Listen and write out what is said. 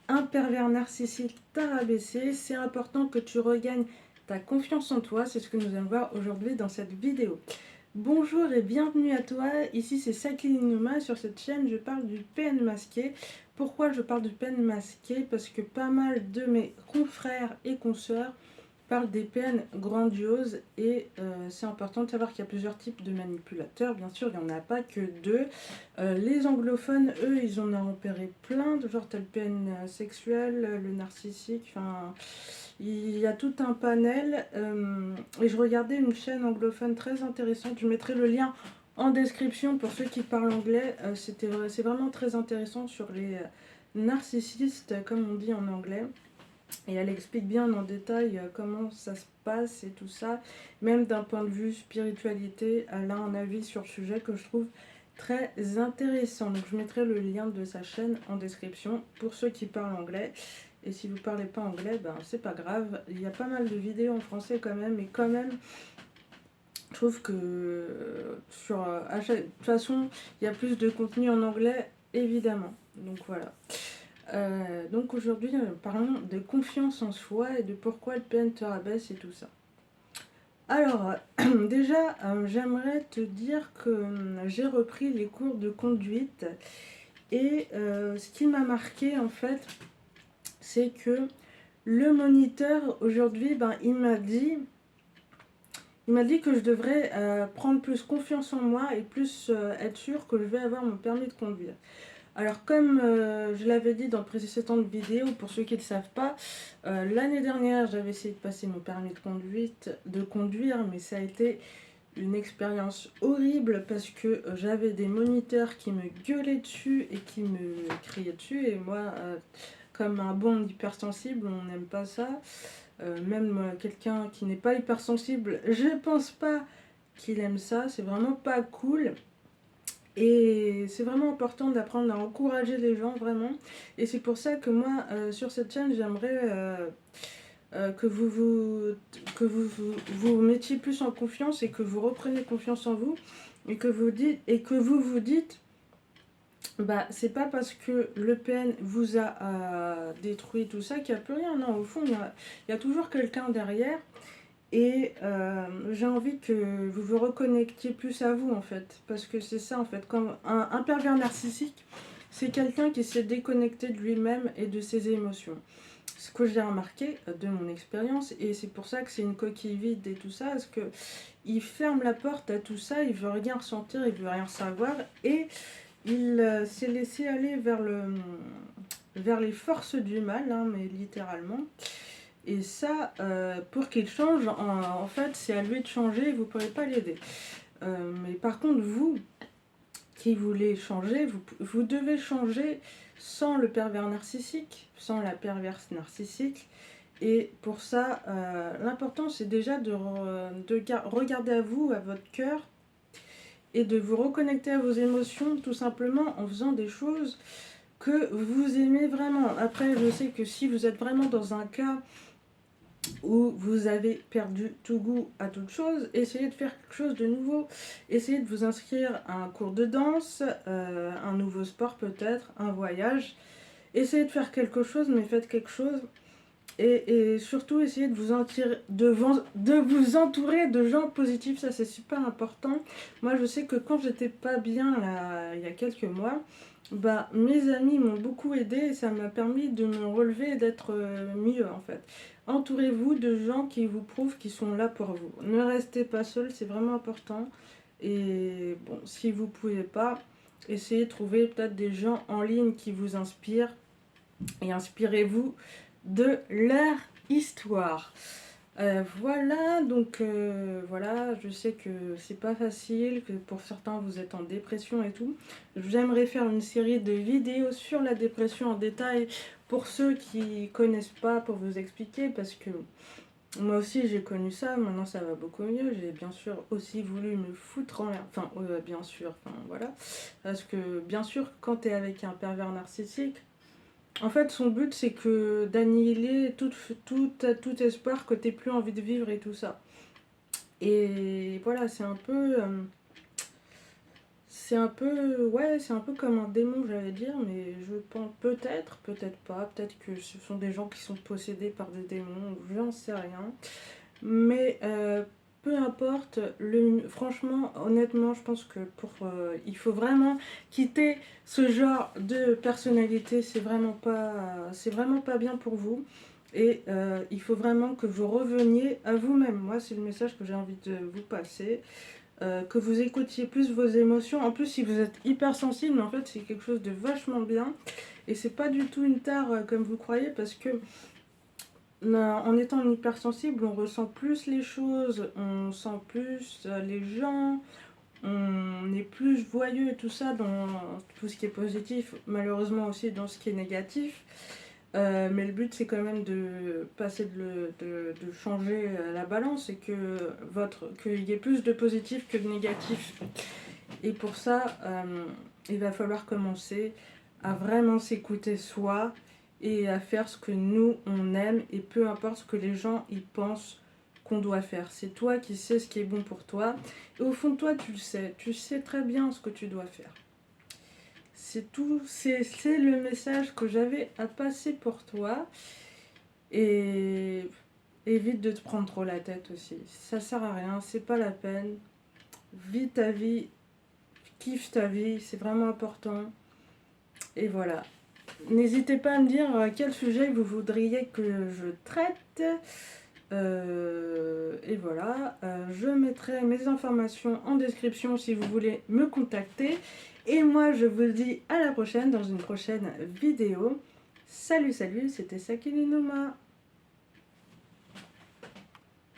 un pervers narcissique t'a rabaissé, c'est important que tu regagnes ta confiance en toi. C'est ce que nous allons voir aujourd'hui dans cette vidéo. Bonjour et bienvenue à toi, ici c'est Sakilinuma. Sur cette chaîne je parle du PN masqué. Pourquoi je parle du PN masqué? Parce que pas mal de mes confrères et consoeurs parle des PN grandioses et c'est important de savoir qu'il y a plusieurs types de manipulateurs. Bien sûr, il n'y en a pas que deux. Les anglophones, eux, ils en ont repéré plein, de genre tel PN sexuel, le narcissique, enfin, il y a tout un panel. Et je regardais une chaîne anglophone très intéressante, je mettrai le lien en description pour ceux qui parlent anglais. C'est vraiment très intéressant sur les narcissistes, comme on dit en anglais. Et elle explique bien en détail comment ça se passe et tout ça. Même d'un point de vue spiritualité, elle a un avis sur le sujet que je trouve très intéressant. Donc je mettrai le lien de sa chaîne en description pour ceux qui parlent anglais. Et si vous ne parlez pas anglais, ben c'est pas grave. Il y a pas mal de vidéos en français quand même. Et quand même, je trouve que de toute façon, il y a plus de contenu en anglais, évidemment. Donc voilà. Donc aujourd'hui, parlons de confiance en soi et de pourquoi le PN te rabaisse et tout ça. Alors, déjà, j'aimerais te dire que j'ai repris les cours de conduite et ce qui m'a marqué en fait, c'est que le moniteur aujourd'hui, il m'a dit que je devrais prendre plus confiance en moi et plus être sûre que je vais avoir mon permis de conduire. Alors comme je l'avais dit dans le précédente vidéo, pour ceux qui ne le savent pas, l'année dernière j'avais essayé de passer mon permis de conduire, mais ça a été une expérience horrible parce que j'avais des moniteurs qui me gueulaient dessus et qui me criaient dessus, et moi, comme un bon hypersensible, on n'aime pas ça. Même quelqu'un qui n'est pas hypersensible, je pense pas qu'il aime ça, c'est vraiment pas cool. Et c'est vraiment important d'apprendre à encourager les gens, vraiment. Et c'est pour ça que moi, sur cette chaîne, j'aimerais que vous mettiez plus en confiance et que vous repreniez confiance en vous. Et que vous dites, bah, c'est pas parce que le PN vous a détruit tout ça qu'il n'y a plus rien. Non, au fond, il y a toujours quelqu'un derrière. Et j'ai envie que vous vous reconnectiez plus à vous en fait. Parce que c'est ça en fait. Comme un pervers narcissique, c'est quelqu'un qui s'est déconnecté de lui-même et de ses émotions. Ce que j'ai remarqué de mon expérience, et c'est pour ça que c'est une coquille vide et tout ça, parce que il ferme la porte à tout ça, il veut rien ressentir, il veut rien savoir, et il s'est laissé aller vers les forces du mal, hein, mais littéralement. Et ça, pour qu'il change, en fait, c'est à lui de changer, vous ne pourrez pas l'aider. Mais par contre, vous, qui voulez changer, vous devez changer sans le pervers narcissique, sans la perverse narcissique. Et pour ça, l'important, c'est déjà de regarder à vous, à votre cœur, et de vous reconnecter à vos émotions, tout simplement en faisant des choses que vous aimez vraiment. Après, je sais que si vous êtes vraiment dans un cas où vous avez perdu tout goût à toute chose, essayez de faire quelque chose de nouveau. Essayez de vous inscrire à un cours de danse, un nouveau sport peut-être, un voyage. Essayez de faire quelque chose, mais faites quelque chose. Et surtout, essayez de vous entourer de gens positifs, ça c'est super important. Moi je sais que quand j'étais pas bien là, il y a quelques mois, bah, mes amis m'ont beaucoup aidé et ça m'a permis de me relever et d'être mieux en fait. Entourez-vous de gens qui vous prouvent qu'ils sont là pour vous. Ne restez pas seul, c'est vraiment important. Et bon, si vous pouvez pas, essayez de trouver peut-être des gens en ligne qui vous inspirent et inspirez-vous de leur histoire. Voilà, donc voilà, je sais que c'est pas facile, que pour certains vous êtes en dépression et tout. J'aimerais faire une série de vidéos sur la dépression en détail pour ceux qui connaissent pas, pour vous expliquer, parce que moi aussi j'ai connu ça, maintenant ça va beaucoup mieux. J'ai bien sûr aussi voulu me foutre en l'air, enfin bien sûr, enfin voilà, parce que bien sûr quand tu es avec un pervers narcissique, en fait, son but, c'est que d'annihiler tout espoir que t'aies plus envie de vivre et tout ça. Et voilà, c'est un peu, ouais, c'est un peu comme un démon, j'allais dire, mais je pense peut-être, peut-être pas, peut-être que ce sont des gens qui sont possédés par des démons, ou j'en sais rien. Mais peu importe, franchement, honnêtement, je pense que il faut vraiment quitter ce genre de personnalité, c'est vraiment pas bien pour vous. Et il faut vraiment que vous reveniez à vous-même. Moi, c'est le message que j'ai envie de vous passer. Que vous écoutiez plus vos émotions. En plus, si vous êtes hypersensible, en fait, c'est quelque chose de vachement bien. Et c'est pas du tout une tare comme vous croyez, parce que en étant hypersensible, on ressent plus les choses, on sent plus les gens, on est plus joyeux et tout ça dans tout ce qui est positif, malheureusement aussi dans ce qui est négatif. Mais le but c'est quand même de passer de changer la balance et qu'il y ait plus de positif que de négatif. Et pour ça, il va falloir commencer à vraiment s'écouter soi et à faire ce que nous on aime, et peu importe ce que les gens y pensent qu'on doit faire. C'est toi qui sais ce qui est bon pour toi. Et au fond de toi, tu sais très bien ce que tu dois faire. C'est tout, c'est le message que j'avais à passer pour toi. Et évite de te prendre trop la tête aussi. Ça sert à rien, c'est pas la peine. Vis ta vie, kiffe ta vie, c'est vraiment important. Et voilà. N'hésitez pas à me dire quel sujet vous voudriez que je traite. Et voilà, je mettrai mes informations en description si vous voulez me contacter. Et moi, je vous dis à la prochaine dans une prochaine vidéo. Salut, salut, c'était Sakine Noma.